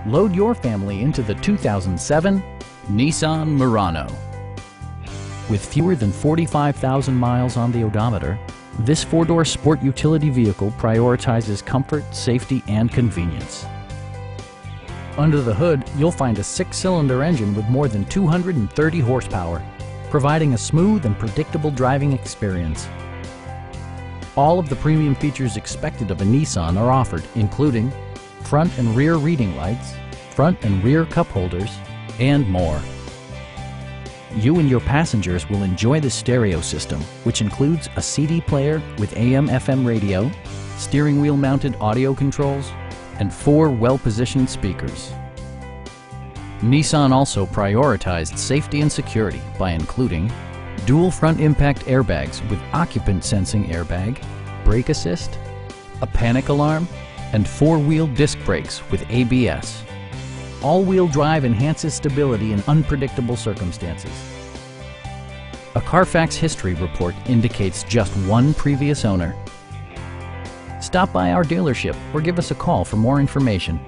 Load your family into the 2007 Nissan Murano. With fewer than 45,000 miles on the odometer, this four-door sport utility vehicle prioritizes comfort, safety, and convenience. Under the hood, you'll find a six-cylinder engine with more than 230 horsepower, providing a smooth and predictable driving experience. All of the premium features expected of a Nissan are offered, including front and rear reading lights, front and rear cup holders, and more. You and your passengers will enjoy the stereo system, which includes a CD player with AM/FM radio, steering wheel mounted audio controls, and 4 well-positioned speakers. Nissan also prioritized safety and security by including dual front impact airbags with occupant sensing airbag, brake assist, a panic alarm, and 4-wheel disc brakes with ABS. All-wheel drive enhances stability in unpredictable circumstances. A Carfax history report indicates just one previous owner. Stop by our dealership or give us a call for more information.